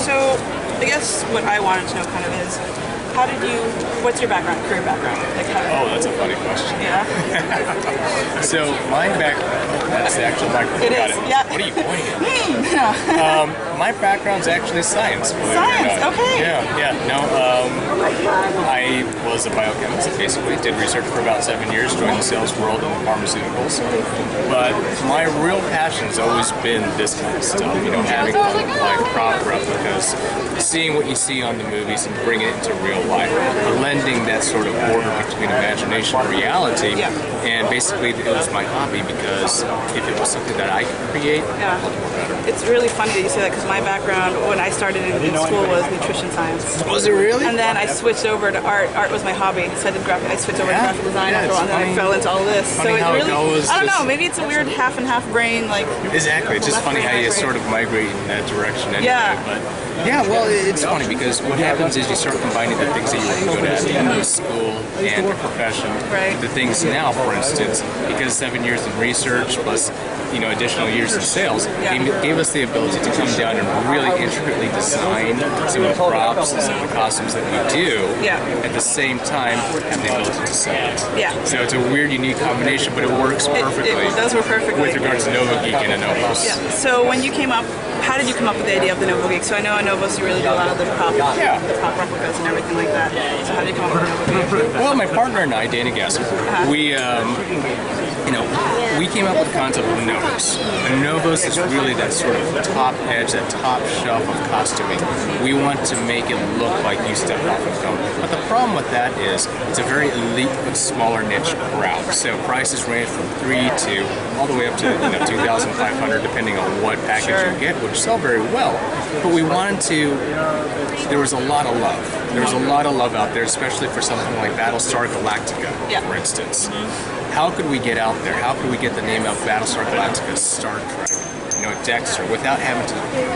So I guess what I wanted to know kind of is, what's your background, career background? Like Oh, that's a funny question. Yeah. So my background, that's the actual microphone. It is, yeah. What are you pointing at? My background's actually science. Science, okay. Yeah. No, I was a biochemist, basically. Did research for about 7 years, joined the sales world in pharmaceuticals. But my real passion has always been this kind of stuff, having live prop replicas, seeing what you see on the movies and bringing it into real life, blending that sort of border between imagination and reality. And basically it was my hobby, because if it was something that I could create, I'd love more better. It's really funny that you say that, because my background when I started in school was nutrition science. Was it really? And then I switched over to art. Art was my hobby, so I switched over to graphic design after a while, and then I fell into all this. So it really, I don't know, maybe it's a weird half and half brain, like. Exactly, it's just funny how you sort of migrate in that direction anyway. But yeah, well, it's funny, because what happens is you start combining the things that you were good at in school and your profession. The things now, for instance, because 7 years in research plus additional years in sales, gave us the ability to come down and really intricately design some of the props, some of the costumes that we do. At the same time, have the ability to sell it. So it's a weird, unique combination, but it works perfectly. It does work perfectly. With regards to Novo Geek and Novos. So when you came up, how did you come up with the idea of the Novo Geek? So I know at Novos you really do a lot of the prop replicas and everything like that. So how did you come up with the Novo Geek? Well, my partner and I, Dana Gesser, we came up with the concept of Novos. And Novos is really that sort of top edge, that top shelf of costuming. We want to make it look like you stepped off a film. But the problem with that is it's a very elite but smaller niche crowd. So prices range from $3 to all the way up to $2,500, depending on what package you get, which sell very well. But we wanted to. There was a lot of love. There was a lot of love out there, especially for something like Battlestar Galactica, for instance. How could we get out there? How could we get the name of Battlestar Galactica, Star Trek, Dexter, without having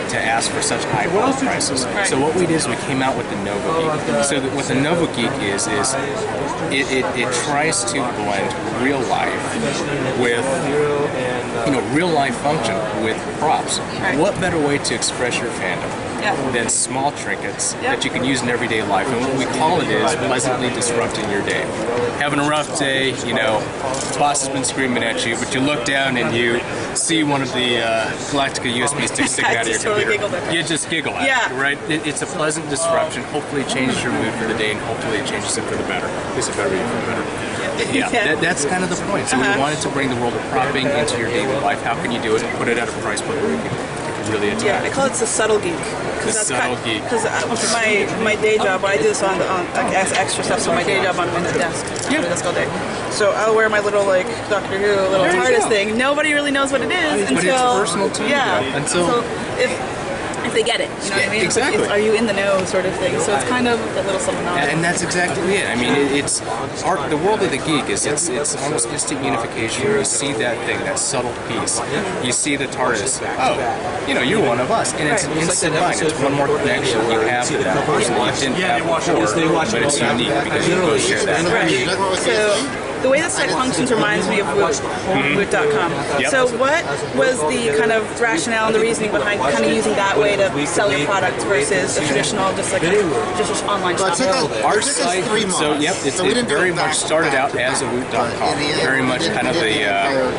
to ask for such high prices? So what we did is we came out with the Novo Geek. So what the Novo Geek is it tries to blend real life with real life function with props. What better way to express your fandom than small trinkets that you can use in everyday life? And what we call it is pleasantly disrupting your day. Having a rough day, boss has been screaming at you, but you look down and you see one of the Galactica USB sticks sticking out of your computer. You just giggle at it, right? It's a pleasant disruption. Hopefully it changes your mood for the day, and hopefully it changes it for the better. At least for the better. That's kind of the point. So we wanted to bring the world of propping into your daily life. How can you do it and put it at a price point where you can really attack? I call it the subtle geek. The subtle geek. Because my day job, I do this on as extra stuff. So my day job, I'm in the desk. I'm in the desk all day. So I'll wear my little Doctor Who little TARDIS thing. Nobody really knows what it is until. But it's personal too. Until if they get it, you know what I mean? Exactly. Are you in the know sort of thing? So it's kind of a little something else. And that's exactly it. I mean, it's art. The world of the geek is it's almost instant unification. You see that thing, that subtle piece. You see the TARDIS. Oh, you're one of us, and it's an instant bind. It's one more connection you have to that person you didn't have before, but it's unique because you both share that. So the way the site functions reminds me of Woot.com. So what was the kind of rationale and the reasoning behind kind of using that way to sell your product versus a traditional, just online shop? Our site, it very much started out as a Woot.com. Very much kind of the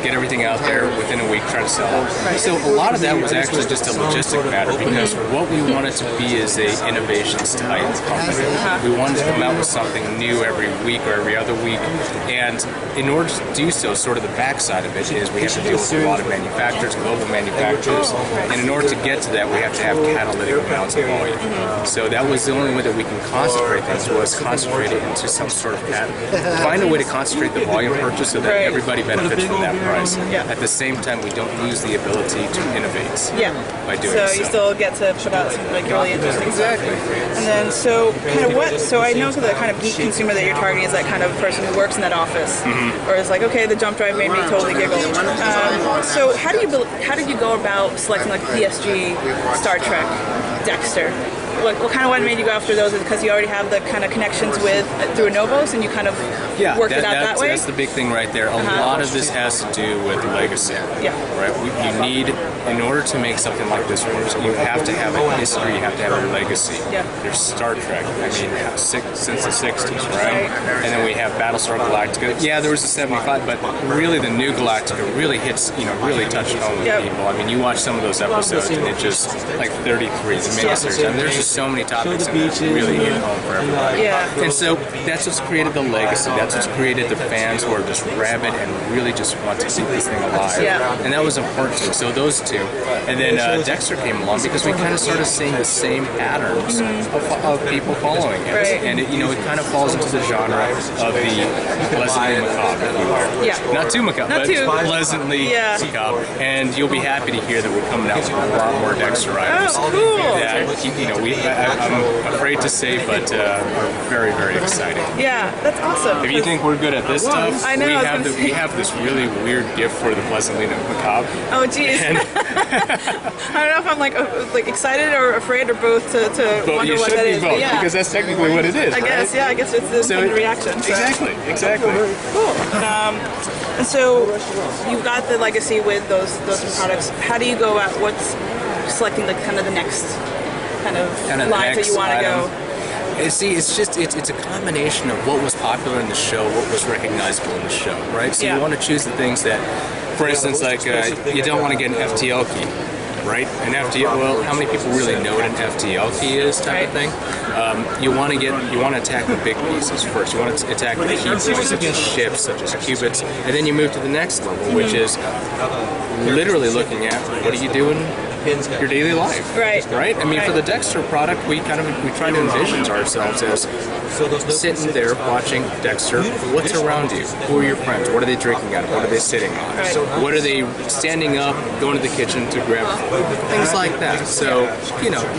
get everything out there within a week, try to sell it. So a lot of that was actually just a logistic matter, because what we wanted to be is a innovations type company. We wanted to come out with something new every week or every other week, and in order to do so, sort of the backside of it is we have to deal with a lot of manufacturers, global manufacturers, and in order to get to that, we have to have catalytic amounts of volume. So that was the only way that we can concentrate things, was concentrate it into some sort of find a way to concentrate the volume purchase so that everybody benefits from that price. At the same time, we don't lose the ability to innovate by doing so. So you still get to put out some really interesting stuff. And then, so I know the kind of geek consumer that you're targeting is that kind of person who works in that office. Or it's like, okay, the jump drive made me totally giggle. So how did you go about selecting like PSG, Star Trek, Dexter? what kind of what made you go after those? Is because you already have the kind of connections with through Novos, and you kind of worked it out that way? That's the big thing right there. A lot of this has to do with legacy. Yeah. Right? You need, in order to make something like this work, you have to have a history, you have to have a legacy. Yeah. There's Star Trek, I mean, since the 60s, right? And then we have Battlestar Galactica. Yeah, there was a 75, but really the new Galactica really hits, really touched home with people. I mean, you watch some of those episodes and it just, like 33, the miniseries, and there's just so many topics in there that really hit home for everybody. Yeah. And so that's what's created the legacy. That's what's created the fans who are just rabid and really just want to keep this thing alive. Yeah. And that was important too. So those two. And then Dexter came along because we kind of started seeing the same patterns of people following it. Right. And it kind of falls into the genre of the pleasantly macabre, if you will. Yeah. Not too macabre, but pleasantly macabre. And you'll be happy to hear that we're coming out with a lot more Dexter items. Oh, cool. That, I'm afraid to say, but we're very, very excited. Yeah, that's awesome. If you think we're good at this stuff, I know, we have this really weird gift for the pleasantly macabre. Oh, geez. I don't know if I'm like excited or afraid or both to wonder what that is. Both, because that's technically what it is. I guess, I guess it's the reaction. So. Exactly. Cool. And so you've got the legacy with those products. How do you go about what's selecting the next kind of lines that you want to go? See, it's a combination of what was popular in the show, what was recognizable in the show, right? So you want to choose the things that, for instance, like you don't want to get an FTL key, right? An FTL, well, how many people really know what an FTL key is, type of thing? You want to attack the big pieces first. You want to attack the key points, such as ships, such as qubits, and then you move to the next level, which is literally looking at what are you doing your daily life, right? I mean, for the Dexter product, we try to envision ourselves as sitting there watching Dexter. What's around you? Who are your friends? What are they drinking out of? What are they sitting on? What are they standing up, going to the kitchen to grab? Things like that. So,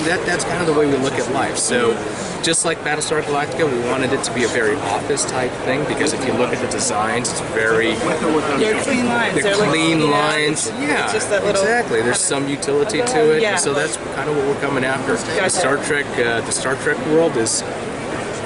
that's kind of the way we look at life. So, just like Battlestar Galactica, we wanted it to be a very office type thing because if you look at the designs, it's very They're clean lines. They're clean lines. It's just that little exactly. There's some utility to it. So that's kind of what we're coming after. The Star Trek world is.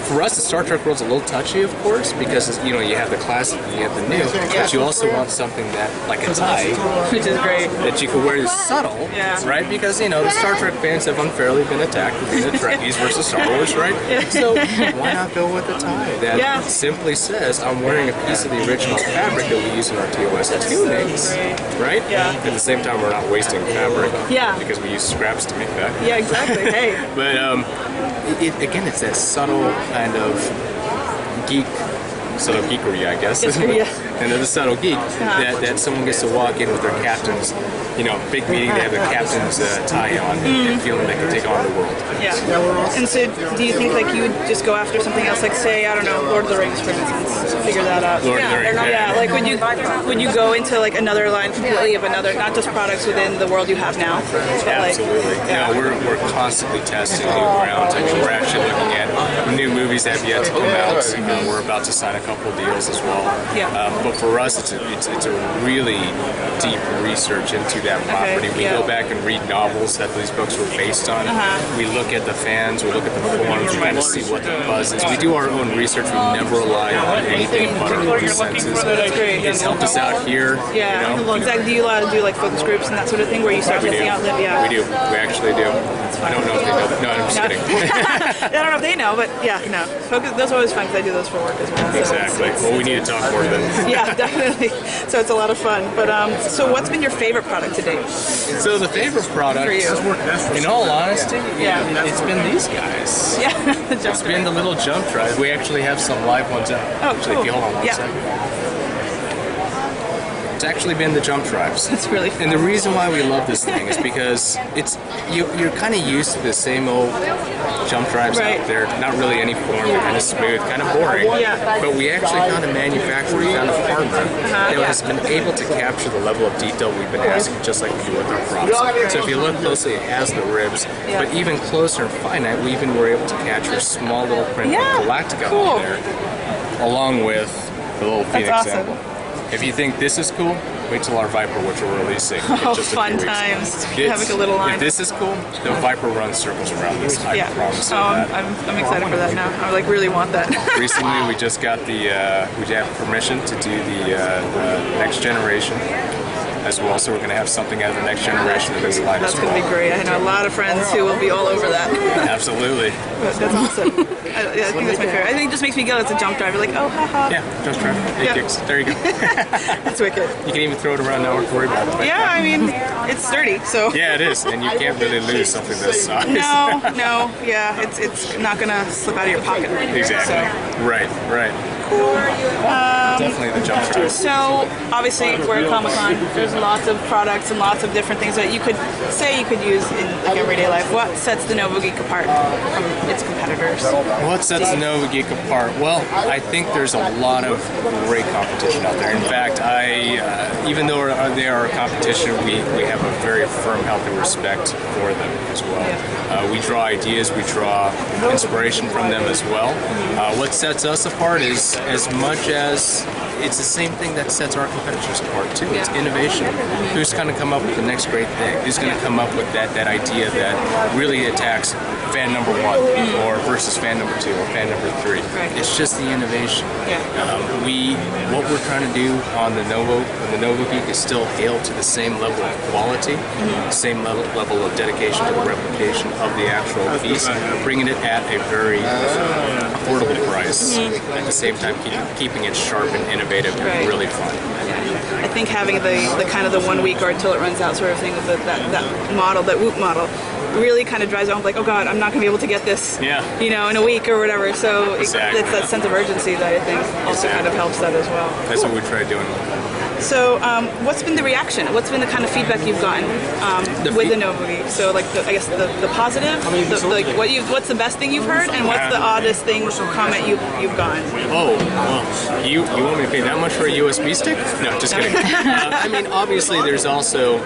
For us, the Star Trek world's a little touchy, of course, because you have the classic, you have the new, but you also want something that, like a tie, which is great, that you can wear is subtle, right? Because the Star Trek fans have unfairly been attacked for being the Trekkies versus Star Wars, right? So why not go with a tie that simply says I'm wearing a piece of the original fabric that we use in our TOS tunings, right? At the same time, we're not wasting fabric, because we use scraps to make that. Yeah, exactly. Hey, but again, it's that subtle kind of geekery, I guess. And the subtle geek that someone gets to walk in with their captain's, big meeting, they have their captain's tie on and feeling they can take on the world. Yeah. And so do you think like you would just go after something else, like say, I don't know, Lord of the Rings, for instance, figure that out? Lord of the Rings. Like would you go into like another line completely of another, not just products within the world you have now? Absolutely. We're constantly testing new grounds. I mean, we're actually looking at new movies that have yet to come out. We're about to sign a couple of deals as well. But for us, it's a really deep research into that property. We go back and read novels that these books were based on. We look at the fans, we look at the forums, we kind of see what the buzz is. We do our own research. We never rely on anything but our own senses. It's helped us out here. Exactly. Do you do like focus groups and that sort of thing where you start testing out? We do. We actually do. I don't know if they know that. No, I'm just kidding. I don't know if they know, but focus. Those are always fun because I do those for work as well. So exactly. Well, we need to talk more then. Yeah, definitely. So it's a lot of fun. But so what's been your favorite product to date? So the favorite product, for you? In all honesty, it's been these guys. It's been the little jump drive. We actually have some live ones out. Oh, actually, cool. if you hold on one second. It's actually been the jump drives. That's really fun. And the reason why we love this thing is because you're kind of used to the same old jump drives out there. Not really any form, kind of smooth, kind of boring. But we actually found a manufacturer, found a partner that has been able to capture the level of detail we've been asking, just like we do with our props. So if you look closely, it has the ribs, but even closer and finite, we even were able to capture a small little print of Galactica on there, along with the little Phoenix symbol. If you think this is cool, wait till our Viper, which we're releasing. In Oh, just a fun few weeks. times. Having a little line. If this is cool, the Viper runs circles around this. I promise you that. I'm excited for that now. I like really want that. Recently, we just got we have permission to do the next generation as well, so we're going to have something out of the next generation of this line That's as going well. to be great. I know a lot of friends who will be all over that. Absolutely. That's awesome. I think that's my favorite. I think it just makes me go, it's a jump drive. You're like, oh, haha. Yeah, just try. 8 kicks. There you go. That's wicked. You can even throw it around now, worry about it. Yeah, I mean, it's sturdy, so. Yeah, it is, and you can't really lose something this size. No, yeah, it's not going to slip out of your pocket. Exactly. So. Right. Definitely the jump drive. So, obviously, we're at Comic-Con. There's lots of products and lots of different things that you could say you could use in like everyday life. What sets the Novo Geek apart from its competitors? What sets the Novo Geek apart? Well, I think there's a lot of great competition out there. In fact, even though they are a competition, we have a very firm, healthy respect for them as well. We draw ideas, we draw inspiration from them as well. What sets us apart is as much as it's the same thing that sets our competitors apart too. It's innovation. Who's going to come up with the next great thing? Who's going to come up with that idea that really attacks fan number 1 or versus fan number 2 or fan number 3? Right. It's just the innovation. Yeah. What we're trying to do on the Novo Geek is still hail to the same level of quality, same level of dedication to the replication of the actual piece, bringing it at a very affordable price. At the same time, keeping it sharp and innovative and really fun. I think having the kind of the 1 week or until it runs out sort of thing with that model, that Whoop model, really kind of drives home like, oh God, I'm not going to be able to get this, in a week or whatever. So it's that sense of urgency that I think also kind of helps that as well. That's what we try doing. So, what's been the reaction? What's been the kind of feedback you've gotten with the Novo Geek? So, like, I guess the positive, what's the best thing you've heard, and what's the oddest thing comment you've gotten? Oh, well, you want me to pay that much for a USB stick? No, just kidding. I mean, obviously, there's also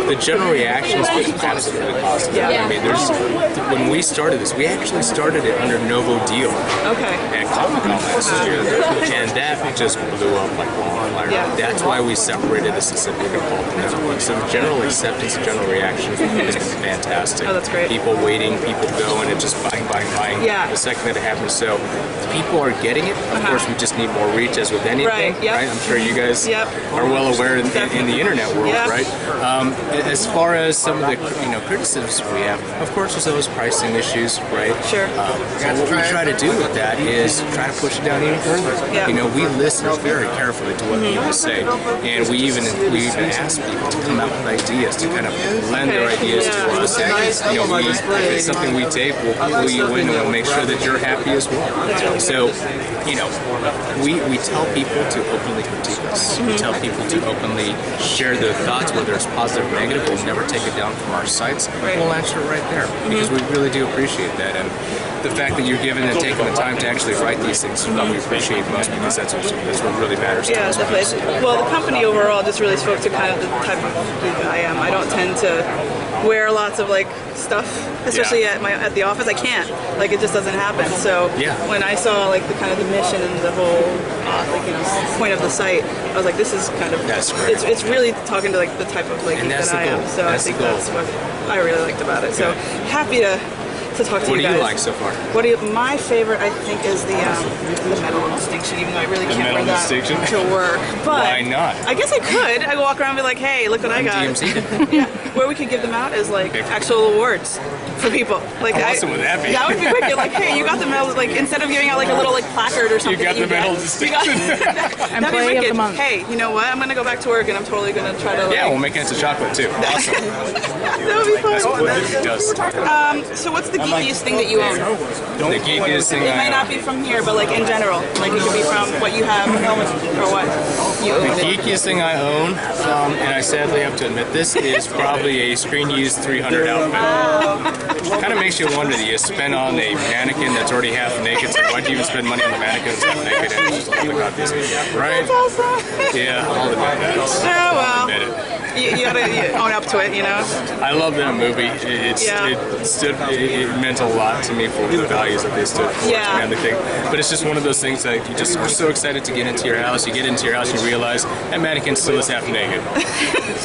the general reaction has been absolutely positive. Yeah. I mean, when we started this, we actually started it under Novo Deal at Comic-Con last year, and that just blew up like wildfire. That's why we separated the specific and bulk network. So the general acceptance, the general reaction has been fantastic. Oh, that's great. People waiting, people going, and just buying. Yeah. The second that it happens, so people are getting it. Of course, we just need more reach, as with anything, right? I'm sure you guys are well aware in the internet world, right? As far as some of the criticisms we have, of course, there's those pricing issues, right? Sure. So what we try to do with that is try to push it down even further. Yeah. We listen very carefully to what people say, and we even ask people to come out with ideas to kind of lend their ideas to us. And, if it's something we take, we'll pull you in and we'll make sure that you're happy as well. So, we tell people to openly critique us. We tell people to openly share their thoughts, whether it's positive or negative. We'll never take it down from our sites. We'll answer it right there because we really do appreciate that. And the fact that you're given and taking the time to actually write these things, we appreciate most because that's what really matters to us. Yeah, definitely. Well, the company overall just really spoke to kind of the type of geek I am. I don't tend to wear lots of stuff, especially at the office. I can't. It just doesn't happen. So when I saw the kind of the mission and the whole point of the site, I was like, this is kind of it's really talking to the type of geek that I am. So I think that's what I really liked about it. So happy to talk to you guys. What do you like so far? My favorite, I think, is the metal distinction, even though I really can't wear that to work. But why not? I guess I could. I could walk around and be like, hey, look what I got. Where we could give them out is actual awards for people. How awesome would that be? That would be quick. You're like, hey, you got the medal. Instead of giving out a little placard or something. You got the medal distinction. That'd be wicked. Hey, you know what? I'm gonna go back to work and I'm totally gonna try to we'll make it into chocolate too. Awesome. That would be fun. That's what it does. So what's the geekiest thing that you own? The geekiest thing it might not be from here, but in general, it could be from what you have or what you own. The geekiest thing I own, and I sadly have to admit this, is probably a screen used 300 outfit. Kind of makes you wonder, do you spend on a mannequin that's already half naked? So why do you even spend money on the mannequin that's half naked? And just right? That's awesome. Yeah, I'll admit that. Oh well. I'll admit it. You gotta own up to it, you know. I love that movie. It meant a lot to me for the values that they stood for and everything. But it's just one of those things that you just are so excited to get into your house. You get into your house, you realize that mannequin still is half naked.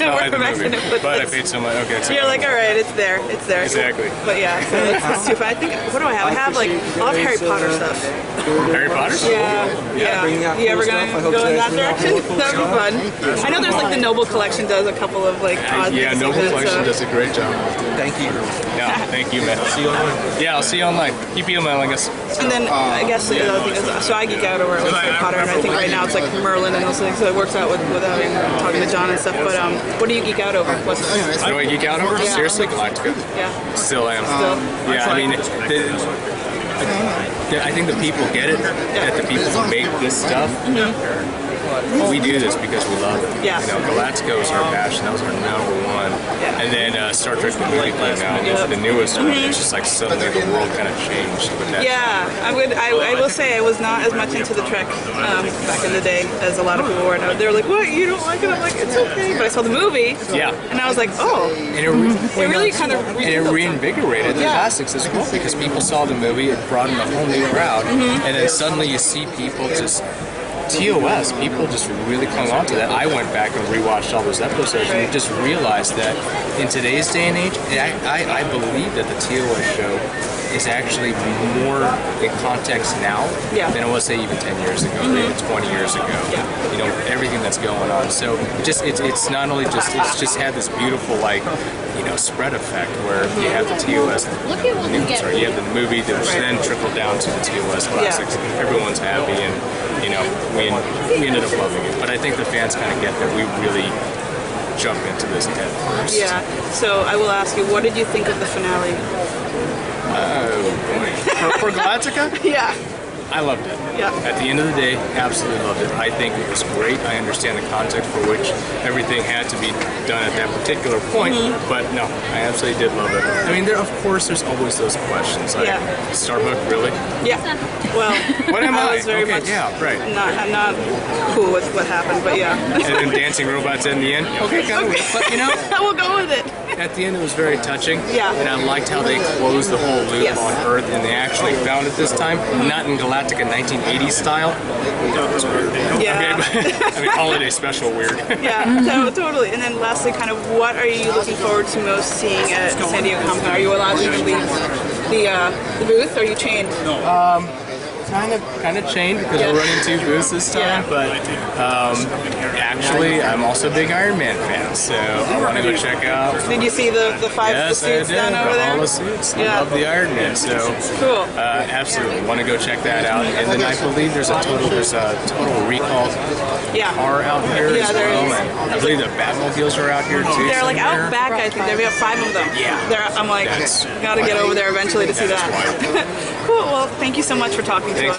I like the movie, but I paid so much. Okay, so you're like, all right, it's there. Exactly. But yeah, so it's too fun. I think, what do I have? I have like a lot of Harry Potter stuff. Harry Potter? Yeah. You ever gonna go in that direction? That'd be fun. I know there's like the Noble Collection does a couple of like odd yeah, Noble Collection does a great job. Thank you. Yeah, thank you, man. See you online. Yeah, I'll see you online. Keep you email, I guess. And then I guess the other thing is, so I geek out over it with Harry Potter, and I think right now it's like Merlin and those things, so it works out with talking to John and stuff. But what do you geek out over? What's What do I geek out over? Yeah. Seriously, Galactica. Yeah. Still am. Still. Yeah, I mean, I think the people get it. That the people who make this stuff. We do this because we love it. Yeah. You know, Galactica was our passion. That was our number one. Yeah. And then Star Trek the movie came out. The newest one. It's just like suddenly the world kind of changed with that. Yeah, I will say I was not as much into the Trek back in the day as a lot of people were. And they were like, "What? You don't like it?" I'm like, "It's okay." But I saw the movie. Yeah. And I was like, "Oh." And it really kind of reinvigorated the classics as well because people saw the movie, it brought in a whole new crowd, and then suddenly you see people just. TOS, people just really clung on to that. I went back and rewatched all those episodes and just realized that in today's day and age, I believe that the TOS show is actually more in context now than it was, say, even 10 years ago, maybe 20 years ago. You know, everything that's going on. So it's not only just, it's just had this beautiful, like, you know, spread effect where you have the TOS, you have the movie that then trickled down to the TOS classics. Everyone's happy and, you know, we ended up loving it. But I think the fans kind of get that we really jump into this head first. Yeah. So I will ask you, what did you think of the finale? Oh boy. For Galactica? Yeah. I loved it. Yeah. At the end of the day, absolutely loved it. I think it was great. I understand the context for which everything had to be done at that particular point, but no, I absolutely did love it. I mean, of course, there's always those questions like, Starbuck, really? Yeah. Well, What am I? was very Okay, much yeah, right. I'm not cool with what happened, but yeah. And then dancing robots in the end. Okay, kind of weird, but you know, We'll go with it. at the end it was very touching. Yeah. And I liked how they closed the whole loop Yes. on Earth, and they actually found it this time, not in Galactica 1980s style. Yeah. Okay, I mean, holiday special weird. Yeah, totally. And then lastly, kind of what are you looking forward to most seeing at San Diego Comic Con? Are you allowed to even leave the booth? Or are you chained? Kind of chained because we're running 2 booths this time, but actually I'm also a big Iron Man fan, so I want to go check out. Did you see the 5 suits down over there? All the suits. I Yeah. love the Iron Man, so Cool. absolutely want to go check that out. And then I believe there's a total recall car out here Yeah, as there well. is. And I believe the Batmobiles are out here too. They're like somewhere. out back, I think. They have 5 of them. Yeah. I'm like, gotta get over there eventually to see that. Cool. Well, thank you so much for talking to us.